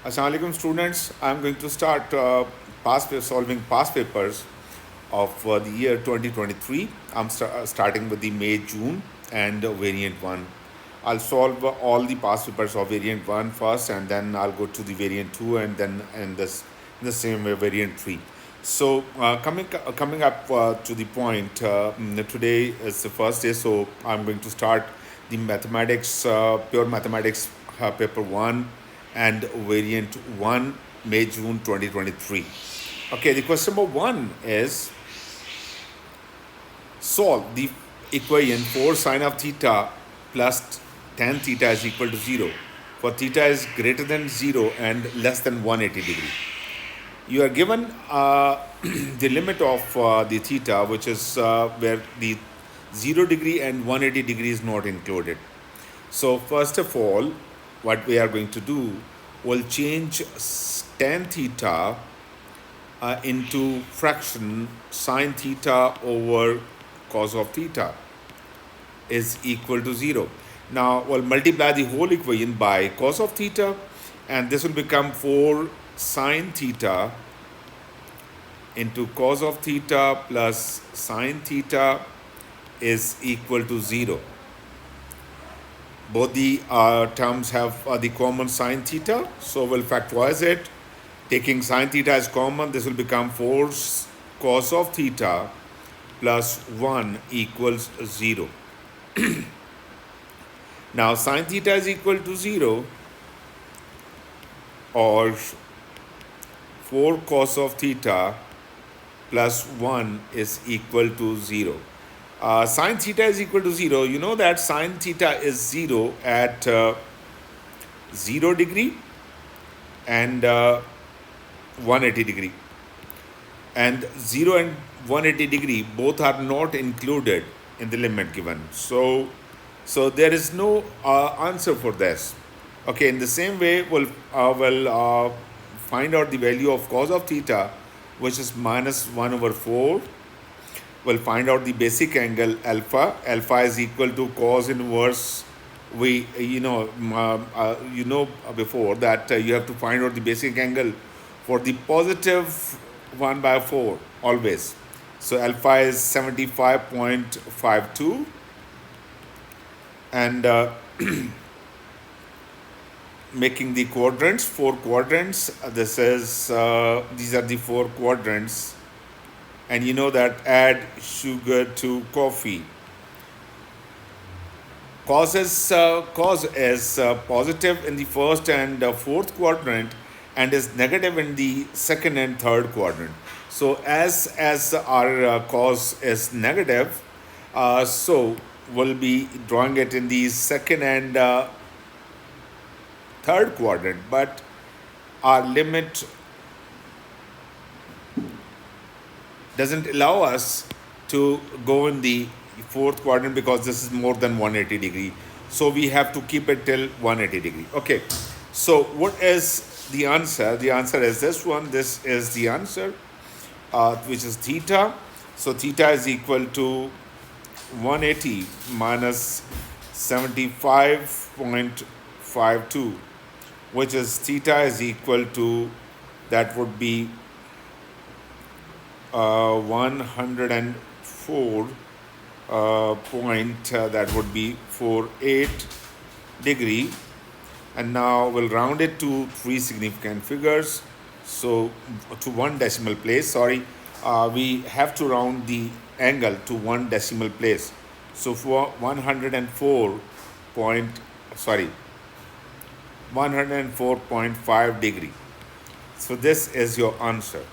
Assalamu alaikum students. I'm going to start solving past papers of the year 2023. I'm starting with the May, June and variant 1. I'll solve all the past papers of variant 1 first, and then I'll go to the variant 2, and then in the same way variant 3. So coming up to the point, today is the first day, so I'm going to start the mathematics, pure mathematics paper 1 and variant 1, May June 2023. Okay, the question number 1 is solve the equation 4 sine of theta plus tan theta is equal to 0 for theta is greater than 0 and less than 180 degree. You are given the limit of the theta, which is where the 0 degree and 180 degree is not included. So first of all, what we are going to do, we'll change tan theta into fraction sine theta over cos of theta is equal to 0. Now we'll multiply the whole equation by cos of theta, and this will become 4 sine theta into cos of theta plus sine theta is equal to 0. Both the terms have the common sine theta, so we'll factorize it. Taking sine theta as common, this will become 4 cos of theta plus 1 equals 0. Now sine theta is equal to 0, or 4 cos of theta plus 1 is equal to 0. Sine theta is equal to 0. You know that sine theta is 0 at 0 degree and 180 degree. And 0 and 180 degree both are not included in the limit given. So there is no answer for this. Okay, in the same way, we'll find out the value of cos of theta, which is minus 1 over 4. We'll find out the basic angle alpha. Alpha is equal to cos inverse. We before that you have to find out the basic angle for the positive 1 by 4 always. So alpha is 75.52, and making the quadrants, 4 quadrants. This is these are the 4 quadrants. And you know that add sugar to coffee. Cos is positive in the first and fourth quadrant, and is negative in the second and third quadrant. So as our cos is negative, so we'll be drawing it in the second and third quadrant, but our limit doesn't allow us to go in the fourth quadrant because this is more than 180 degree. So we have to keep it till 180 degree. Okay, so what is the answer? The answer is this one. This is the answer, which is theta. So theta is equal to 180 minus 75.52, which is theta is equal to, that would be 104 that would be 48 degree. And now we'll round it to 3 significant figures, so to 1 decimal place. We have to round the angle to 1 decimal place. So for 104.5 degree. So this is your answer.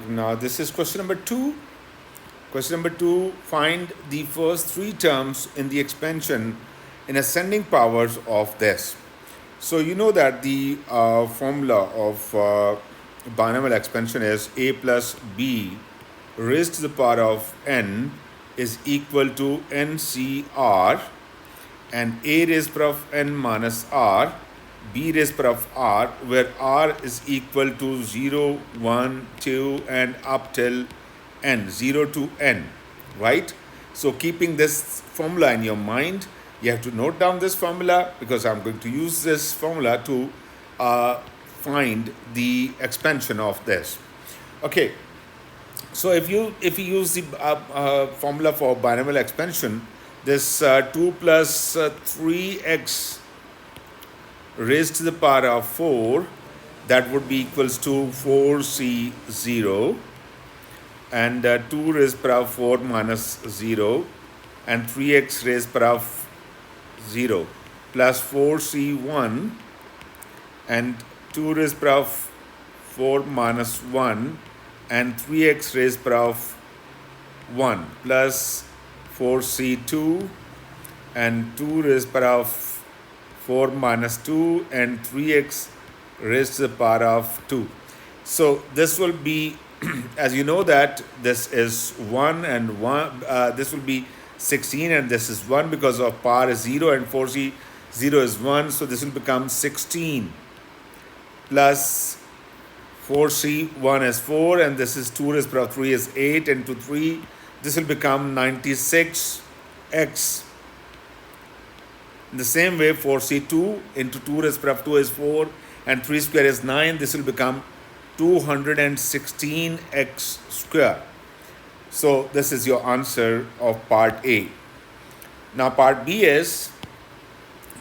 Now this is question number 2. Question number 2, find the first 3 terms in the expansion in ascending powers of this. So you know that the formula of binomial expansion is a plus b raised to the power of n is equal to ncr, and a raised power of n minus r, b raised power of r, where r is equal to 0, 1, 2 and up till n, 0 to n, right? So keeping this formula in your mind, You have to note down this formula because I'm going to use this formula to find the expansion of this. Okay, so if you use the formula for binomial expansion, this 2 plus 3x raised to the power of 4, that would be equals to 4c0, and 2 raised to the power of 4 minus 0, and 3x raised to the power of 0 plus 4c1 and 2 raised to the power of 4 minus 1 and 3x raised to the power of 1 plus 4c2 and 2 raised to the power of 4 minus 2 and 3x raised to the power of 2. So this will be, as you know that this is 1 and 1, this will be 16 and this is 1 because of power is 0 and 4c 0 is 1. So this will become 16 plus 4c1 is 4 and this is 2 raised to the power of 3 is 8 and to 3. This will become 96x. In the same way, 4c2 into 2 raised to the power of 2 is 4 and 3 square is 9. This will become 216x square. So this is your answer of part A. Now part B is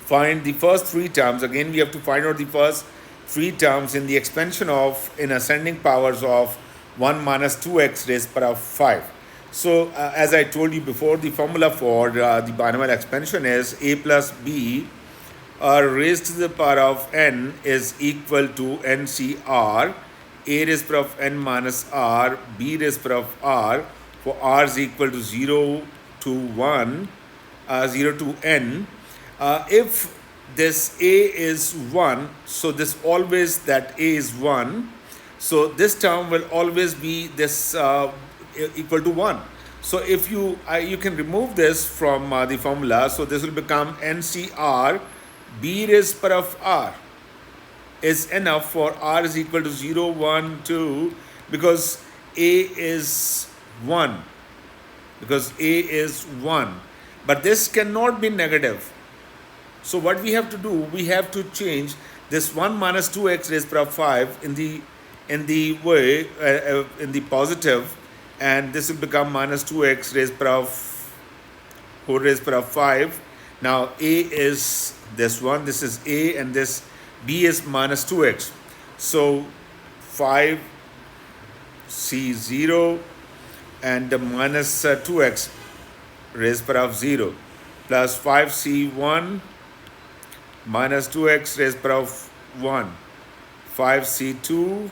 find the first 3 terms. Again, we have to find out the first 3 terms in the expansion of in ascending powers of 1 minus 2x raised to the power of 5. So as I told you before, the formula for the binomial expansion is a plus b raised to the power of n is equal to NCR, a raised to the power of n minus r, b raised to the power of r, for r is equal to 0 to 1, 0 to n. If this a is 1, so this always that a is 1, so this term will always be this equal to 1. So if you can remove this from the formula, so this will become NCR b raised to the power of r is enough for r is equal to 0, 1, 2, because a is 1, because a is 1, but this cannot be negative. So what we have to do, we have to change this 1 minus 2x raised to the power of 5 in the way in the positive, and this will become minus 2x raised to the power of 4 raised to the power of 5. Now a is this one, this is a, and this b is minus 2x. So 5c0 and minus 2x raised to the power of 0 plus 5c1 minus 2x raised to the power of 1, 5c2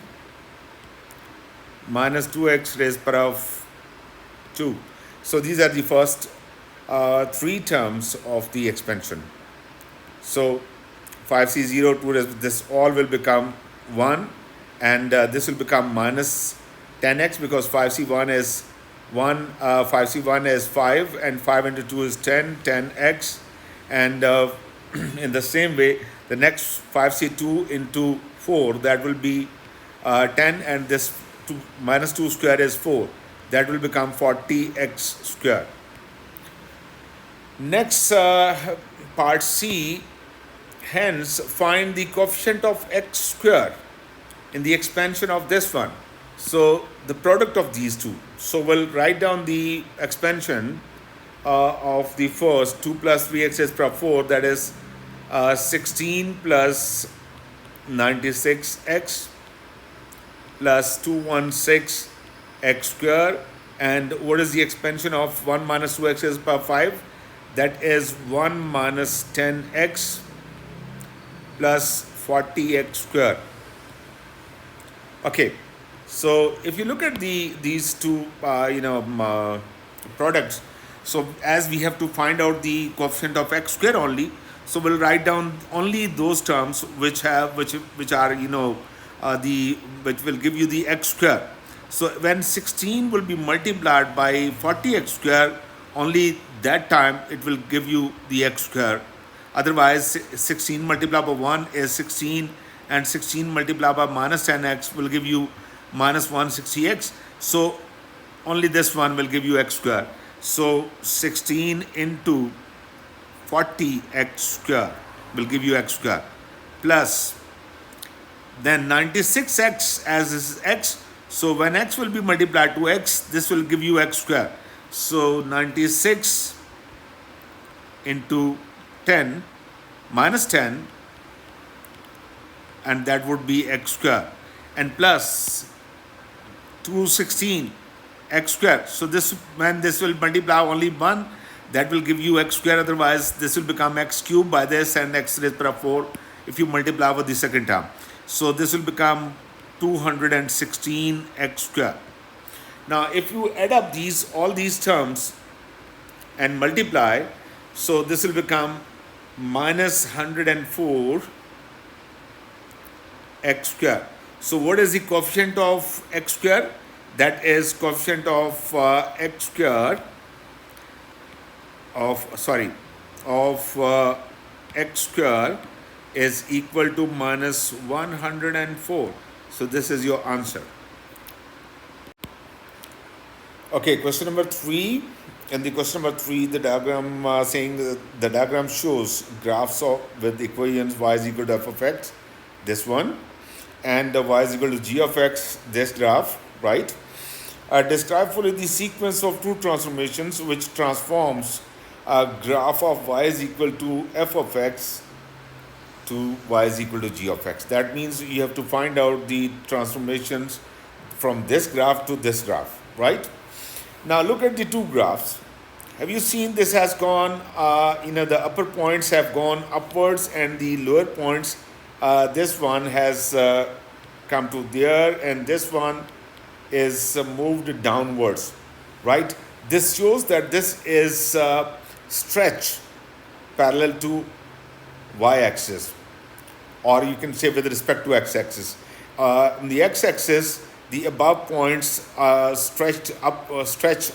minus 2x raised to the power of 2. So these are the first 3 terms of the expansion. So 5c0, 2 raised, this all will become 1, and this will become minus 10x because 5c1 is 1, 5c1 is 5, and 5 into 2 is 10, 10x. And in the same way, the next 5c2 into 4, that will be 10, and this minus 2 square is 4. That will become 40x square. Next, part C, hence find the coefficient of x square in the expansion of this one. So the product of these two. So we'll write down the expansion of the first 2 plus 3x raised to the power of 4, that is 16 plus 96x plus 216 x square. And what is the expansion of 1 minus 2x raised to the power of 5? That is 1 minus 10x plus 40x square. Okay, so if you look at these two products, so as we have to find out the coefficient of x square only, so we'll write down only those terms which are which will give you the x square. So when 16 will be multiplied by 40x square, only that time it will give you the x square. Otherwise 16 multiplied by 1 is 16, and 16 multiplied by minus 10x will give you minus 160x. So only this one will give you x square. So 16 into 40x square will give you x square, plus then 96x as is x. So when x will be multiplied to x, this will give you x square. So 96 into 10 minus 10, and that would be x square, and plus 216 x square. So this, when this will multiply only one, that will give you x square. Otherwise this will become x cube by this, and x raised power 4 if you multiply with the second term. So this will become 216 x square. Now if you add up all these terms and multiply, so this will become minus 104 x square. So what is the coefficient of x square? That is coefficient of x square of x square is equal to minus 104. So this is your answer. Okay, question number 3. In the question number 3, the diagram the diagram shows graphs with equations y is equal to f of x, this one, and y is equal to g of x, this graph, right? Describe fully the sequence of two transformations which transforms a graph of y is equal to f of x to y is equal to g of x. That means you have to find out the transformations from this graph to this graph, right? Now look at the two graphs. Have you seen this has gone, the upper points have gone upwards, and the lower points, this one has come to there, and this one is moved downwards, right? This shows that this is stretch parallel to y-axis, or you can say with respect to x-axis. In the x-axis, the above points stretch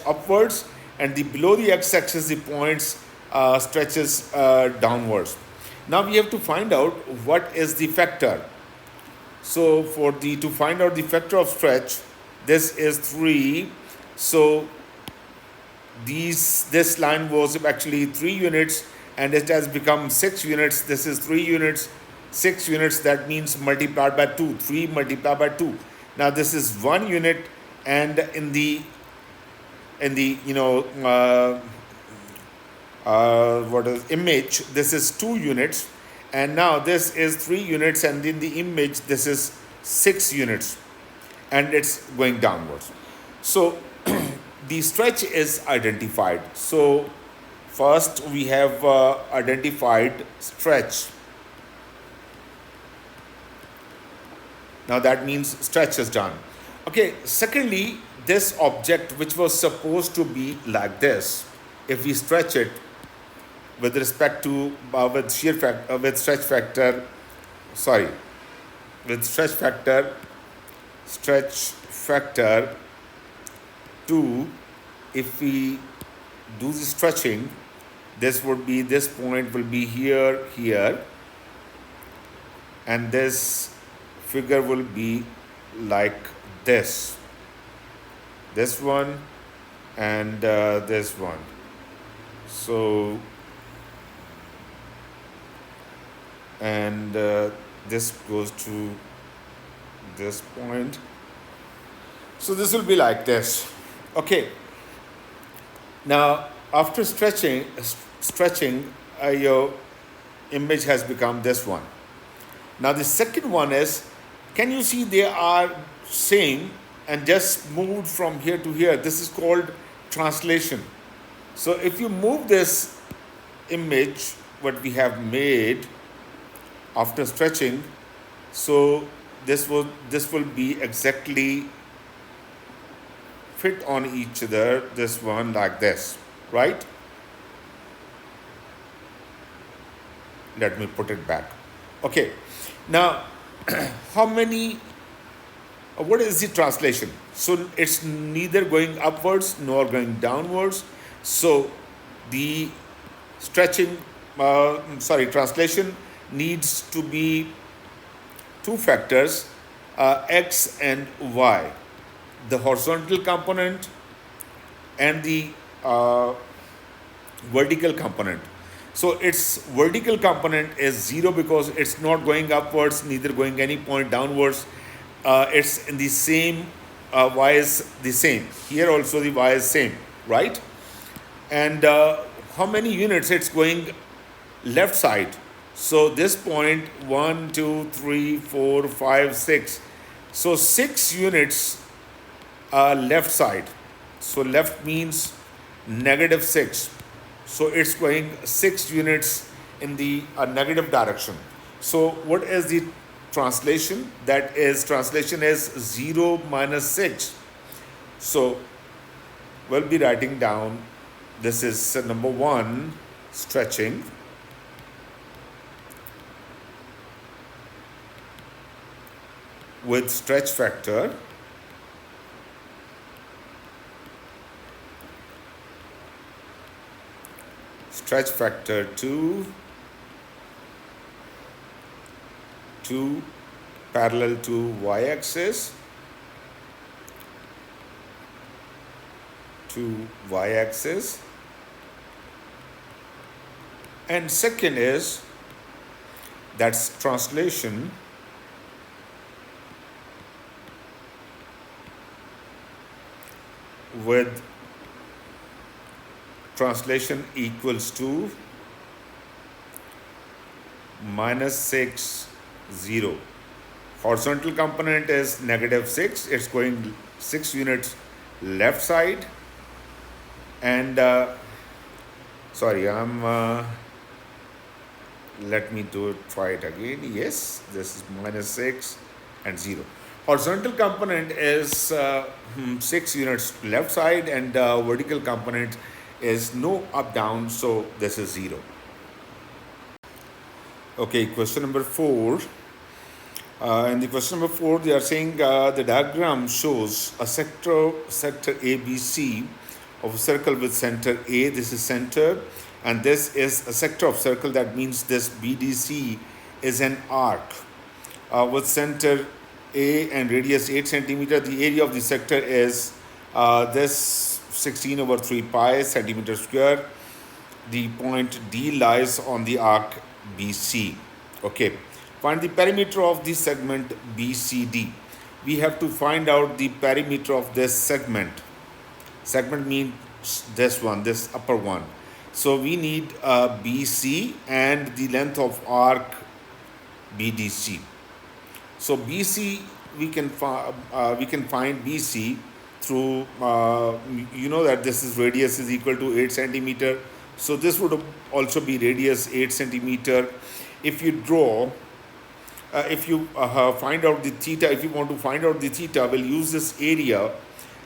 upwards, and the below the x-axis, the points stretches downwards. Now we have to find out what is the factor. So to find out the factor of stretch, this is 3. So this line was actually 3 units, and it has become 6 units. This is 3 units, 6 units. That means multiplied by 2. 3 multiplied by 2. Now this is 1 unit, and in the image, this is 2 units, and now this is 3 units, and in the image this is 6 units, and it's going downwards. So the stretch is identified. So first we have identified stretch. Now that means stretch is done. Okay, secondly, this object which was supposed to be like this, if we stretch it with respect to with stretch factor 2, if we do the stretching, this point will be here, and this figure will be like this one, and this one. So and this goes to this point. So this will be like this. Okay. Now after stretching, your image has become this one. Now the second one is, can you see they are same and just moved from here to here? This is called translation. So if you move this image, what we have made after stretching, so this will be exactly fit on each other, this one like this, right? Let me put it back. Okay, now what is the translation? So it's neither going upwards nor going downwards. So the translation needs to be two factors, x and y, the horizontal component and the vertical component. So its vertical component is 0 because it's not going upwards, neither going any point downwards. It's in the same, y is the same. Here also the y is same, right? And how many units it's going left side? So this point 1, 2, 3, 4, 5, 6. So 6 units left side. So left means -6. So it's going 6 units in the negative direction. So what is the translation? That is, translation is 0 minus 6. So we'll be writing down, this is number 1, stretching. With stretch factor to parallel to y-axis, and second is that's translation with translation equals to -6, 0. Horizontal component is -6. It's going 6 units left side. And let me try it again. Yes, this is -6 and 0. Horizontal component is 6 units left side, and vertical component is no up down, so this is 0. Okay, question number 4. In the question number 4, they are saying the diagram shows a sector ABC of a circle with center A. This is center, and this is a sector of circle. That means this BDC is an arc with center A and radius 8 centimeter. The area of the sector is this 16/3 pi centimeter square. The point D lies on the arc BC. Okay, find the perimeter of the segment BCD. We have to find out the perimeter of this segment. Segment means this one, this upper one. So we need BC and the length of arc BDC. So BC, we can find BC through, you know that this is radius is equal to 8 centimeter. So this would also be radius 8 centimeter. If you draw, if you find out the theta, if you want to find out the theta, we'll use this area.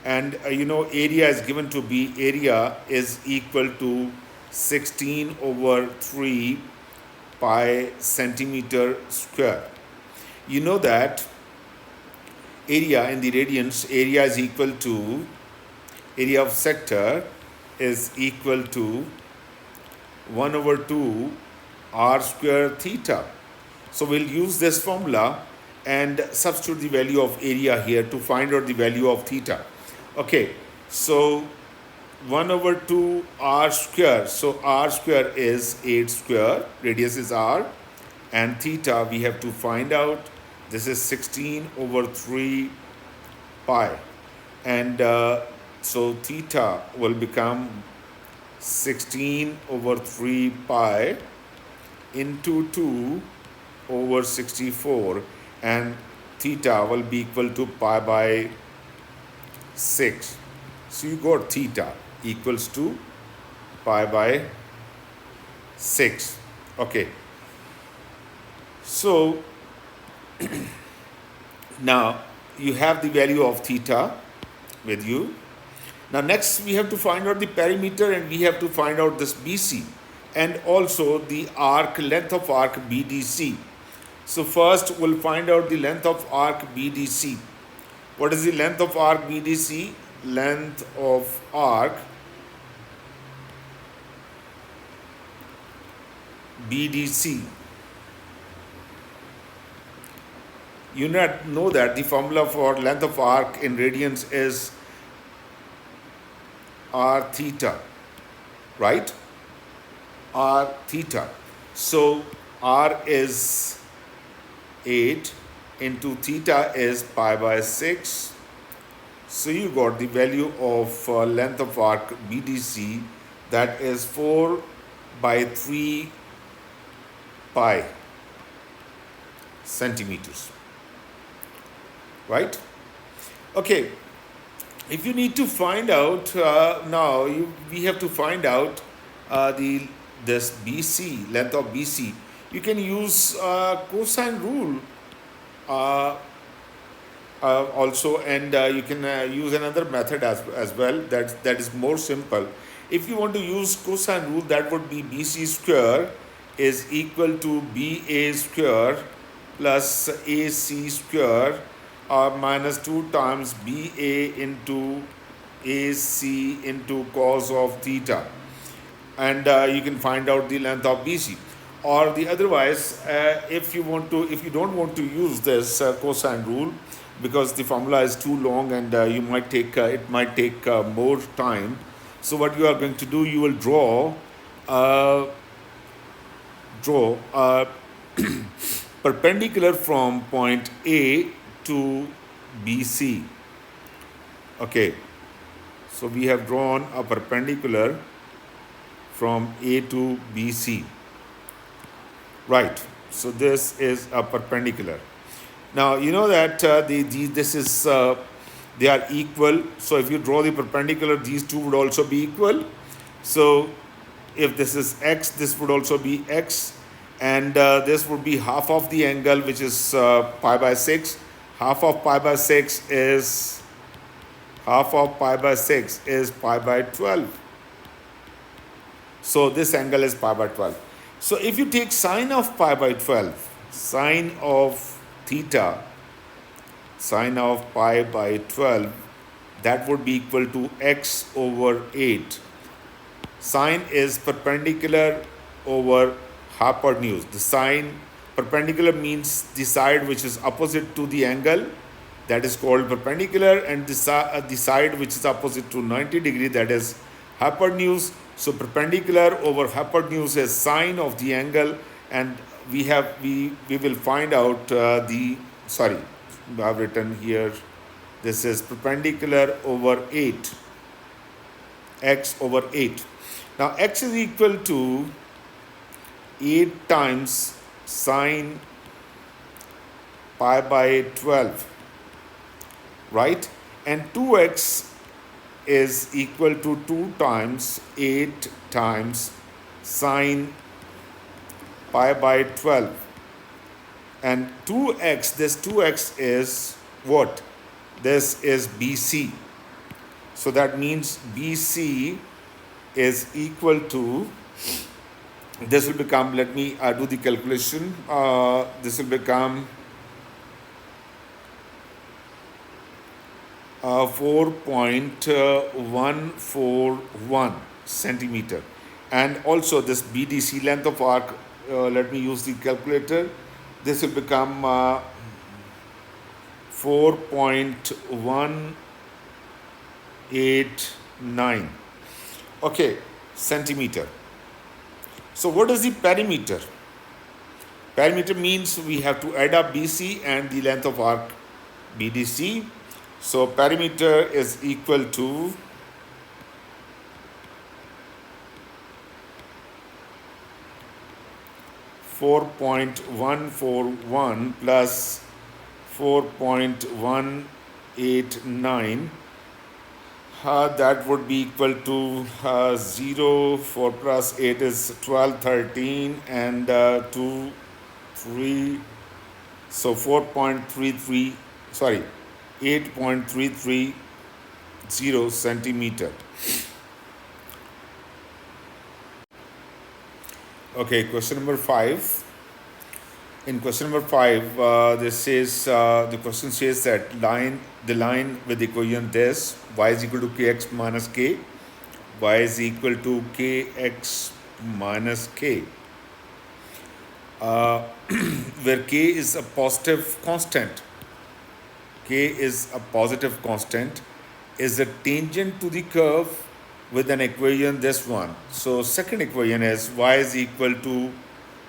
And area is given to be, area is equal to 16/3 pi centimeter square. You know that area in the radians, area is equal to, area of sector is equal to 1/2 r square theta. So we'll use this formula and substitute the value of area here to find out the value of theta. Okay, so 1/2 r square. So r square is 8 square, radius is r, and theta we have to find out. This is 16/3 pi, and so theta will become 16/3 pi into 2/64, and theta will be equal to pi by 6. So you got theta equals to pi by 6. Okay. So now you have the value of theta with you. Now next we have to find out the perimeter, and we have to find out this BC and also the arc, length of arc BDC. So first we'll find out the length of arc BDC. What is the length of arc BDC? Length of arc BDC. You know that the formula for length of arc in radians is r theta, right? r theta. So r is 8 into theta is pi by 6. So you got the value of length of arc BDC, that is 4 by 3 pi centimeters, right? Okay, if you need to find out we have to find out this BC, length of BC. You can use cosine rule also, and you can use another method as well that is more simple. If you want to use cosine rule, that would be BC square is equal to BA square plus AC square minus 2 times BA into AC into cos of theta, and you can find out the length of BC. Or the otherwise, if you don't want to use this cosine rule, because the formula is too long and it might take more time. So what you are going to do, you will draw perpendicular from point A to BC. Okay, so we have drawn a perpendicular from A to BC. Right, so this is a perpendicular. Now you know that they are equal. So if you draw the perpendicular, these two would also be equal. So if this is x, this would also be x, and this would be half of the angle, which is pi by 6. Half of pi by 6 is pi by 12. So this angle is pi by 12. So if you take sine of pi by 12, sine of theta, sine of pi by 12, that would be equal to x over 8. Sine is perpendicular over hypotenuse. The sine perpendicular means the side which is opposite to the angle, that is called perpendicular, and the side which is opposite to 90 degree, that is hypotenuse. So perpendicular over hypotenuse is sine of the angle, and we will find out I have written here, this is perpendicular over 8, x over 8. Now x is equal to 8 times sine pi by 12, right? And 2x is equal to 2 times 8 times sine pi by 12. And 2x, this 2x is what? This is BC. So that means BC is equal to, this will become, let me do the calculation. This will become 4.141 centimeter. And also this BDC, length of arc, let me use the calculator. This will become 4.189, okay, centimeter. So what is the perimeter? Perimeter means we have to add up BC and the length of arc BDC. So perimeter is equal to 4.141 plus 4.189. That would be equal to 0, 4 plus 8 is 12, 13, and 2, 3. So 8.330 centimeter. Okay, question number 5. In question number 5, the question says that the line with the equation this, y is equal to kx minus k, y is equal to kx minus k, where k is a positive constant. K is a positive constant, is a tangent to the curve with an equation, this one. So second equation is y is equal to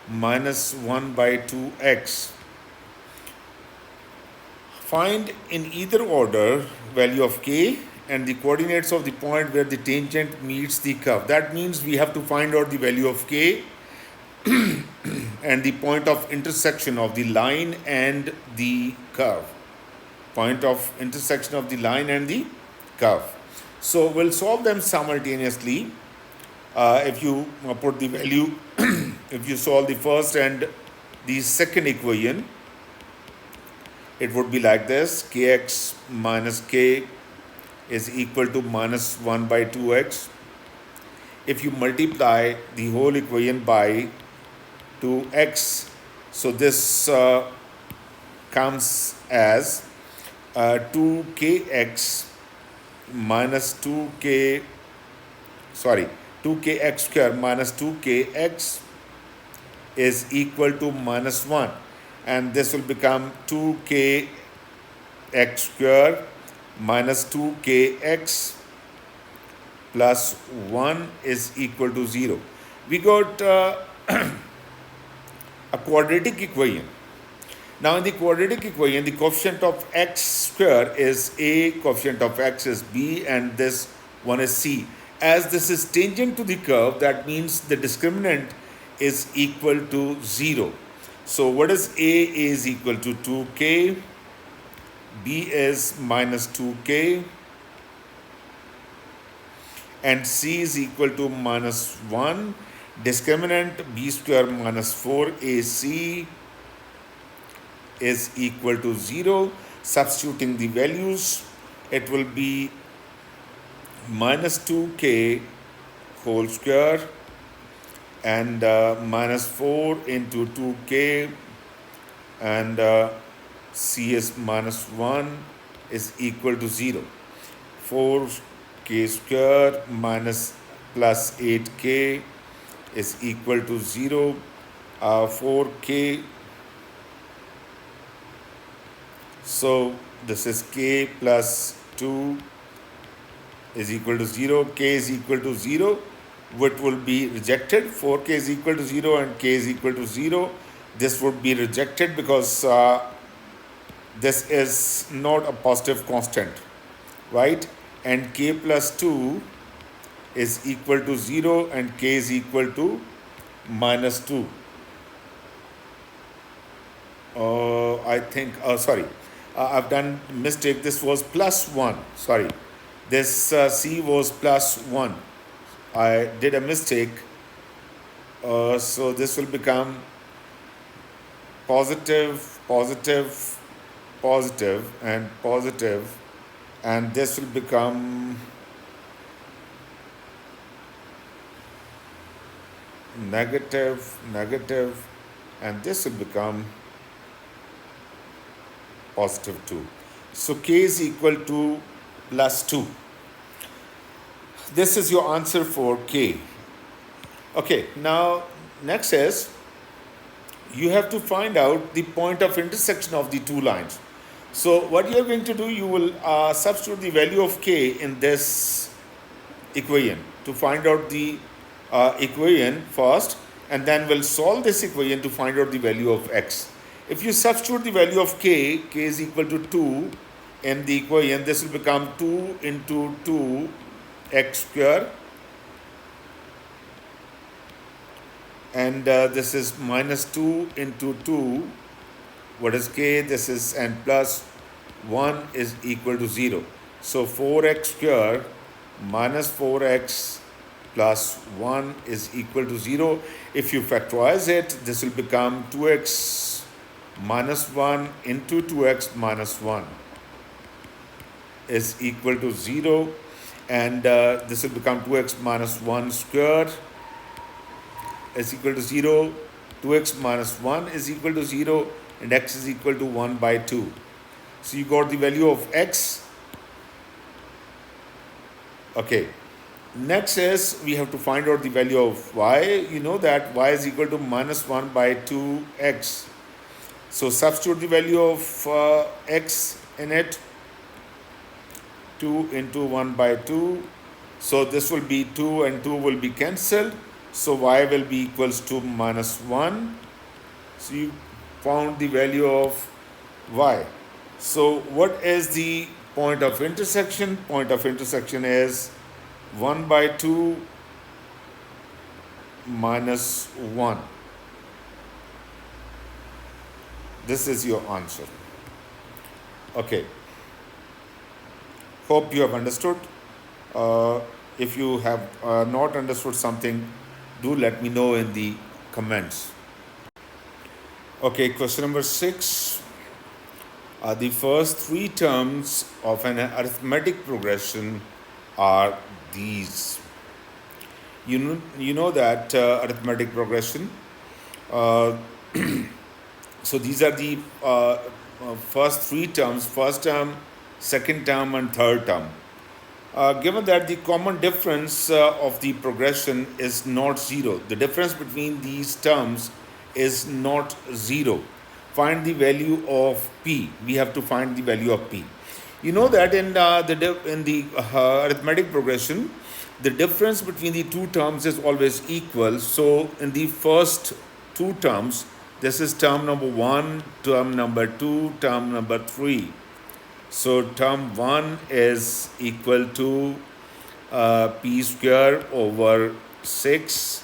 minus 1 by 2x. Find in either order value of k and the coordinates of the point where the tangent meets the curve. That means we have to find out the value of k and the point of intersection of the line and the curve. Point of intersection of the line and the curve. So we'll solve them simultaneously. If you put the value, if you solve the first and the second equation, it would be like this: kx minus k is equal to minus 1 by 2x. If you multiply the whole equation by 2x, so this comes as 2kx minus 2kx square minus 2kx is equal to minus 1, and this will become 2kx square minus 2kx plus 1 is equal to 0. We got a quadratic equation. Now in the quadratic equation, the coefficient of x square is a, coefficient of x is b, and this one is c. As this is tangent to the curve, that means the discriminant is equal to 0. So what is a? A is equal to 2k, b is minus 2k, and c is equal to minus 1. Discriminant b square minus 4ac is equal to 0. Substituting the values, it will be minus 2k whole square and minus 4 into 2k, and c is minus 1 is equal to 0. 4k square minus plus 8k is equal to 0. 4k, so this is k plus 2 is equal to 0. K is equal to 0, which will be rejected. 4k is equal to 0 and k is equal to 0. This would be rejected because this is not a positive constant, right? And k plus 2 is equal to 0 and k is equal to minus 2. I think, sorry, I've done mistake. This was plus 1. Sorry, this c was plus 1. I did a mistake. So this will become positive, positive, positive, and positive, and this will become negative, negative, and this will become positive 2. So k is equal to plus 2. This is your answer for k. Okay, now next is you have to find out the point of intersection of the two lines. So what you are going to do, you will substitute the value of k in this equation to find out the equation first, and then we'll solve this equation to find out the value of x. If you substitute the value of k is equal to 2 in the equation, this will become 2 into 2 x square, and this is minus 2 into 2, what is k? This is, and plus 1 is equal to 0. So 4x square minus 4x plus 1 is equal to 0. If you factorize it, this will become 2x minus 1 into 2x minus 1 is equal to 0, and this will become 2x minus 1 square is equal to 0. 2x minus 1 is equal to 0, and x is equal to 1 by 2. So you got the value of x. Okay, next is we have to find out the value of y. You know that y is equal to minus 1 by 2x. So substitute the value of x in it. 2 into 1 by 2 So this will be 2 and 2 will be cancelled. So y will be equals to minus 1. So you found the value of y. So what is the point of intersection? Point of intersection is 1 by 2 minus 1. This is your answer. Okay. Hope you have understood. If you have not understood something, do let me know in the comments. Okay, question number 6. The first 3 terms of an arithmetic progression are these. You know that arithmetic progression. So these are the first 3 terms, first term, second term and third term. Given that the common difference of the progression is not 0, the difference between these terms is not 0. Find the value of p. We have to find the value of p. You know that in the arithmetic progression, the difference between the 2 terms is always equal. So in the first 2 terms, this is term number 1, term number 2, term number 3. So term 1 is equal to p square over 6.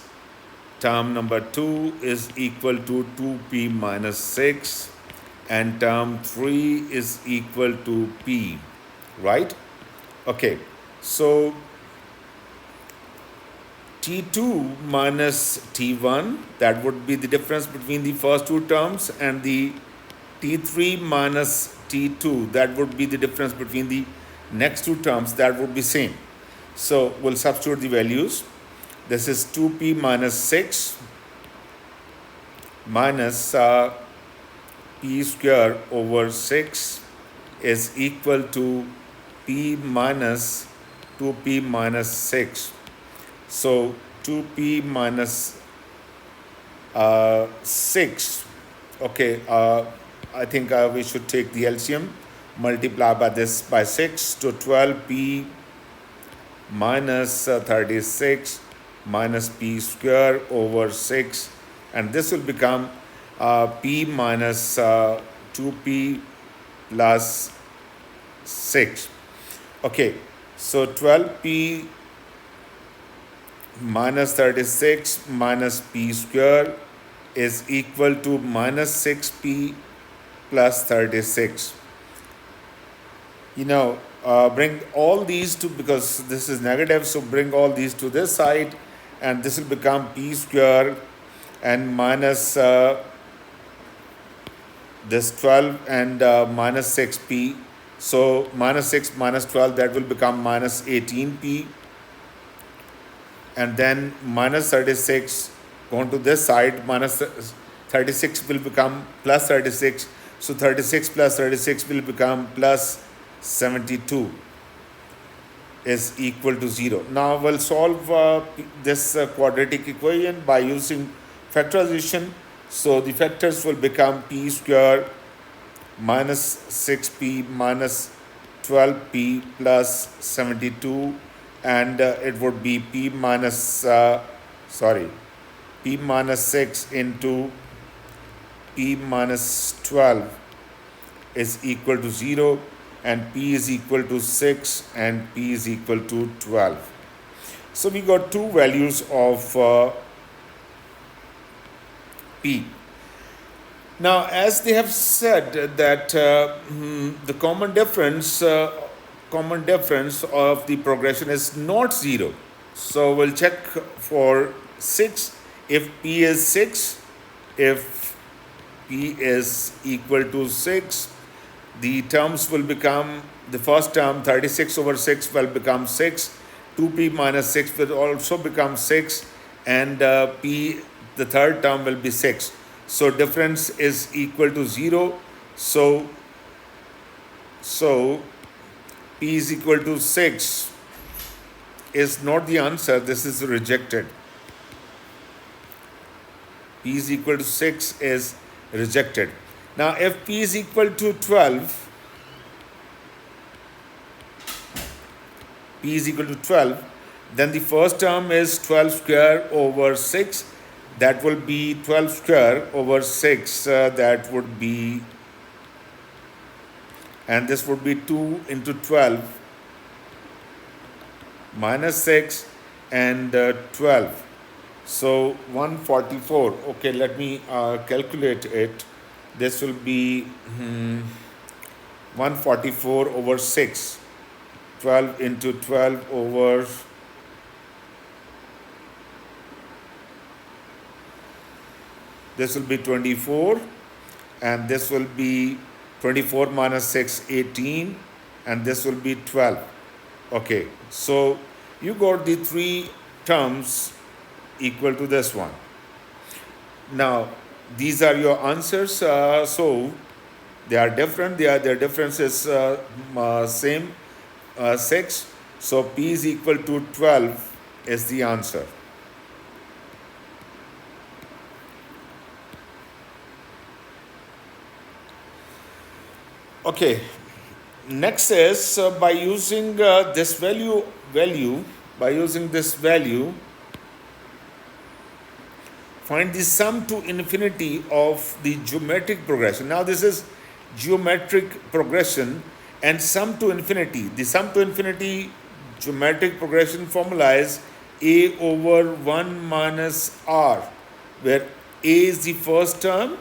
Term number 2 is equal to 2p minus 6. And term 3 is equal to p. Right? Okay. So T2 minus T1, that would be the difference between the first 2 terms, and the T3 minus T2, that would be the difference between the next 2 terms, that would be same. So we'll substitute the values. This is 2p minus 6 minus p square over 6 is equal to p minus 2p minus 6. So 2p minus 6. Okay, I think we should take the LCM, multiply by this by 6 to 12p minus 36 minus p square over 6, and this will become p minus 2p plus 6. Okay, so 12p minus 36 minus p square is equal to minus 6p plus 36. Bring all these to, because this is negative, so bring all these to this side, and this will become p square and minus this 12 and minus 6p. So minus 6 minus 12, that will become minus 18p. And then minus 36 going to this side, minus 36 will become plus 36. So 36 plus 36 will become plus 72 is equal to 0. Now we'll solve this quadratic equation by using factorization. So the factors will become p square minus 6p minus 12p plus 72, and it would be p minus p minus 6 into p minus 12 is equal to 0, and p is equal to 6 and p is equal to 12. So we got 2 values of p. Now, as they have said that the common difference of the progression is not 0. So we'll check for 6. If p is 6, if p is equal to 6, the terms will become, the first term 36 over 6 will become 6, 2p minus 6 will also become 6, and p, the third term, will be 6. So difference is equal to 0. So p is equal to 6 is not the answer. This is rejected. P is equal to 6 is rejected. Now if p is equal to 12, Then the first term is 12 square over 6. That will be 12 square over 6. That would be, and this would be 2 into 12 minus 6 and 12. So 144. Okay, let me calculate it. This will be 144 over 6. 12 into 12 over, this will be 24, and this will be 24 minus 6, 18, and this will be 12. Okay, so you got the three terms equal to this one. Now, these are your answers. So they are different. Their difference is same, 6. So P is equal to 12 is the answer. Okay, next is by using this value, find the sum to infinity of the geometric progression. Now this is geometric progression and sum to infinity. The sum to infinity geometric progression formula is a over 1 minus r, where a is the first term,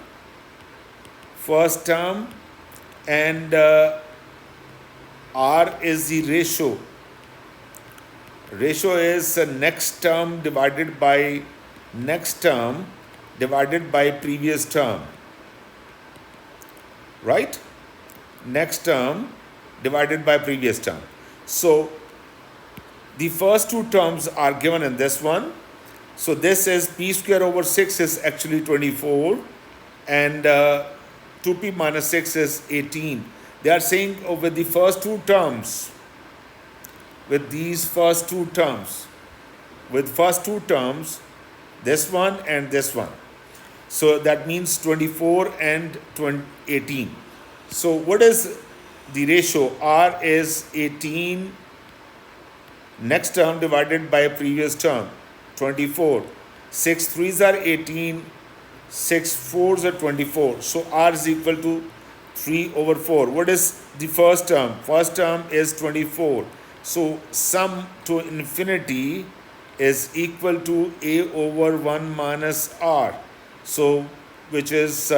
and r is the ratio. Ratio is next term divided by previous term, right? Next term divided by previous term. So the first two terms are given in this one. So this is p square over 6 is actually 24, and 2p minus 6 is 18. They are saying with the first two terms, with first two terms, this one and this one. So that means 24 and 18. So what is the ratio? R is 18 next term divided by previous term, 24. 6 3s are 18, 6 4s are 24. So R is equal to 3 over 4. What is the first term? First term is 24. So sum to infinity is equal to a over 1 minus r. So which is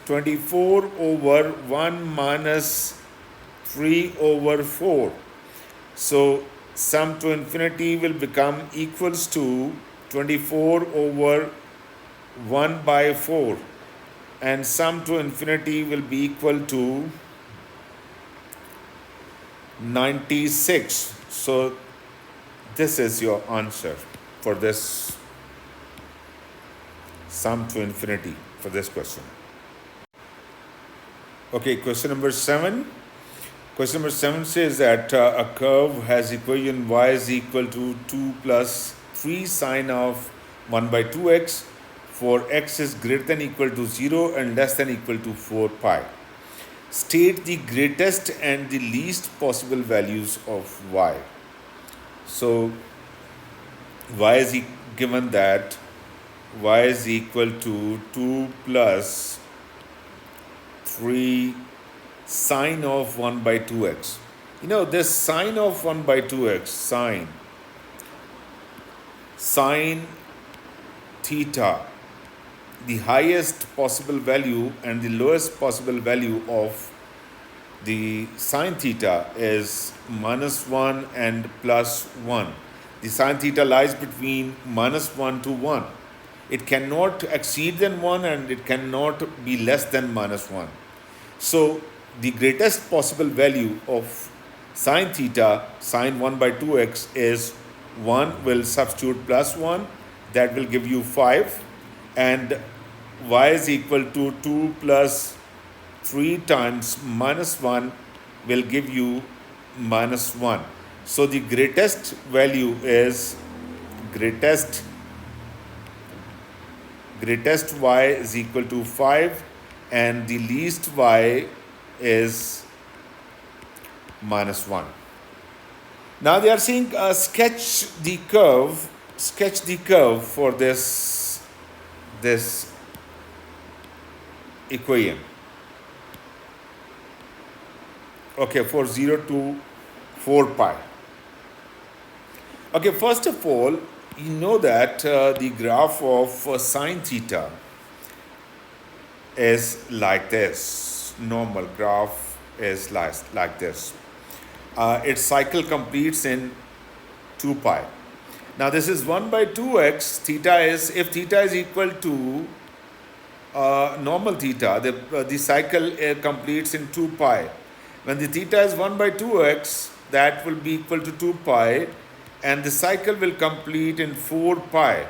24 over 1 minus 3 over 4. So sum to infinity will become equals to 24 over 1 by 4, and sum to infinity will be equal to 96. So this is your answer for this sum to infinity for this question. Okay, question number 7. Question number 7 says that a curve has equation y is equal to 2 plus 3 sine of 1 by 2x for x is greater than equal to 0 and less than equal to 4 pi. State the greatest and the least possible values of y. So y is given that y is equal to 2 plus 3 sine of 1 by 2x. You know, this sine of 1 by 2x, sine theta, the highest possible value and the lowest possible value of the sine theta is minus 1 and plus 1. The sine theta lies between minus 1 to 1. It cannot exceed than 1 and it cannot be less than minus 1. So the greatest possible value of sine theta, sine 1 by 2x is 1. Will substitute plus 1, that will give you 5, and y is equal to 2 plus 3 times minus 1 will give you minus 1. So the greatest value is greatest y is equal to 5 and the least y is minus 1. Now they are saying sketch the curve for this equation. Okay, for 0 to 4 pi. Okay, first of all, you know that the graph of sine theta is like this. Normal graph is like this. Its cycle completes in 2 pi. Now this is 1 by 2x. Theta is, if theta is equal to normal theta, the cycle completes in 2 pi. When the theta is 1 by 2x, that will be equal to 2 pi, and the cycle will complete in 4 pi.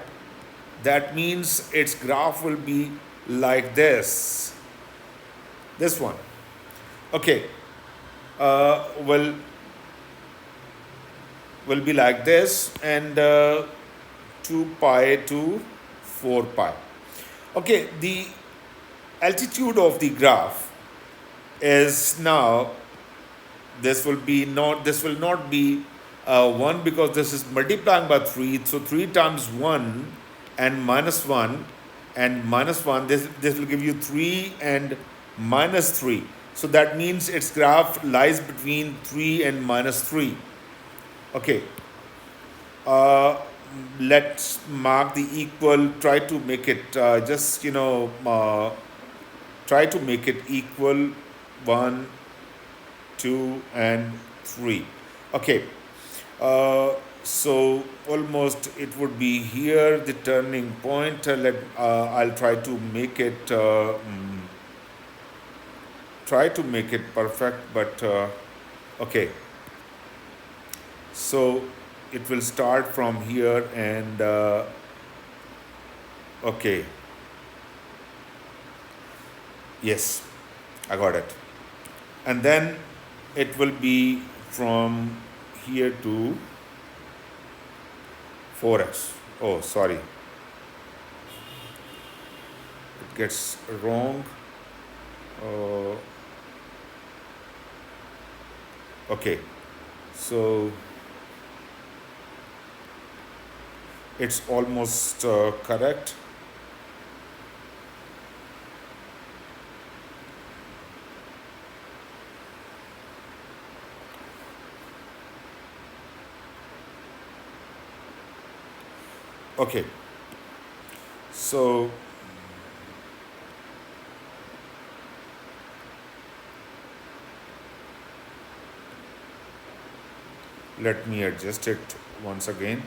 That means its graph will be like this. This one. Okay. Will be like this, and 2 pi to 4 pi. Okay, the altitude of the graph is now, this will not be 1, because this is multiplying by 3. So 3 times 1 and minus 1 and minus 1, this will give you 3 and minus 3. So that means its graph lies between 3 and minus 3. Okay. Let's mark the equal, try to make it try to make it equal 1, 2 and 3. Okay. So almost it would be here, the turning point. I'll try to make it perfect, but okay. So it will start from here, and okay, yes, I got it. And then it will be from here to 4x. Oh, sorry, it gets wrong. Okay, so it's almost correct. Okay, so let me adjust it once again.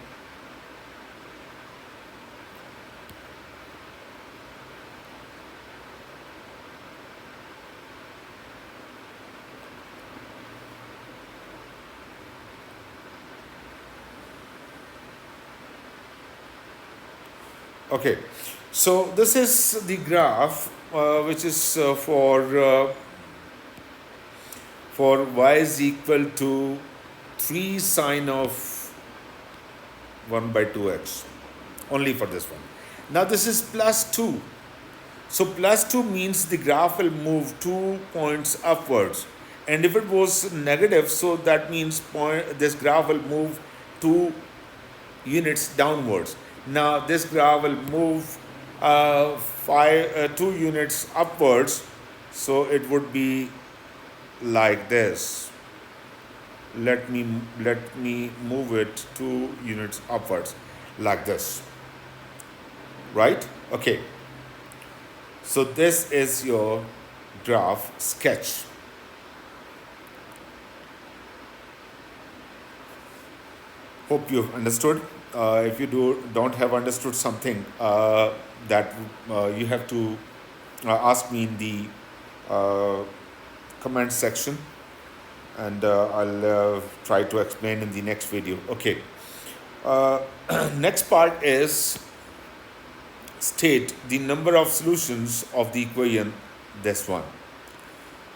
Okay, so this is the graph which is for y is equal to 3 sine of 1 by 2x, only for this one. Now this is plus 2. So plus 2 means the graph will move 2 points upwards. And if it was negative, so that means this graph will move 2 units downwards. Now this graph will move 2 units upwards, so it would be like this. Let me move it 2 units upwards like this, right? Okay, so this is your graph sketch. Hope you've understood. If you don't have understood something, that you have to ask me in the comment section, and I'll try to explain in the next video. Okay. Next part is state the number of solutions of the equation, this one.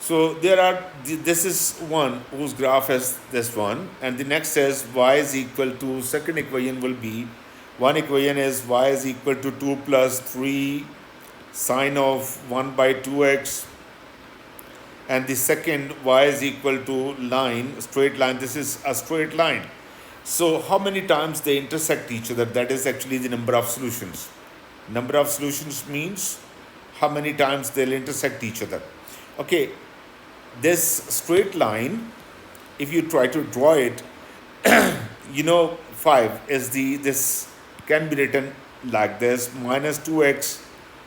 So this is one whose graph is this one, and the next says y is equal to, second equation will be, one equation is y is equal to 2 plus 3 sine of 1 by 2x, and the second y is equal to straight line. This is a straight line. So how many times they intersect each other, that is actually the number of solutions. Number of solutions means how many times they'll intersect each other. Okay, this straight line, if you try to draw it, 5 is this can be written like this, minus 2x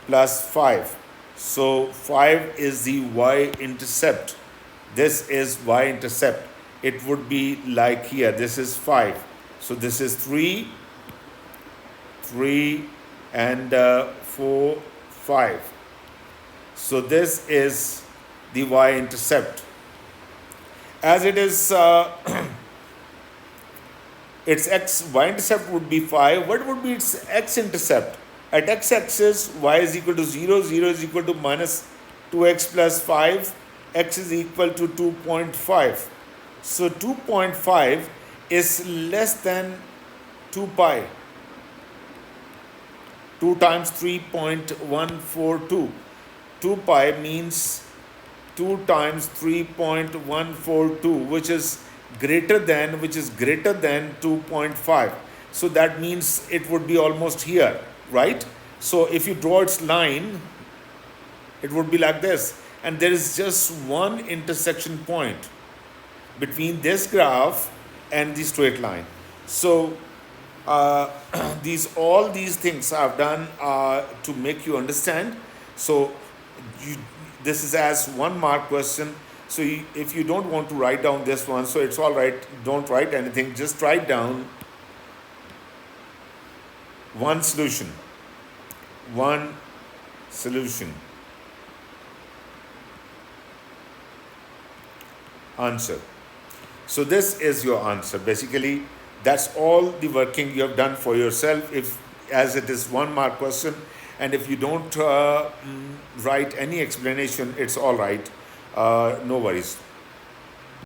plus 5. So 5 is the y-intercept. This is y-intercept. It would be like here, this is 5. So this is 3, and 4, 5. So this is the y-intercept. As it is, its y-intercept would be 5. What would be its x-intercept? At x-axis, y is equal to 0, 0 is equal to minus 2x plus 5, x is equal to 2.5. So 2.5 is less than 2 pi. 2 times 3.142. 2 pi means 2 times 3.142, which is greater than 2.5. So that means it would be almost here, right? So if you draw its line, it would be like this, and there is just one intersection point between this graph and the straight line. So all these things I've done to make you understand. So this is as 1 mark question. So if you don't want to write down this one, so it's all right, don't write anything, just write down one solution. Answer. So this is your answer. Basically, that's all the working you have done for yourself, as it is 1 mark question. And if you don't write any explanation, it's all right. No worries.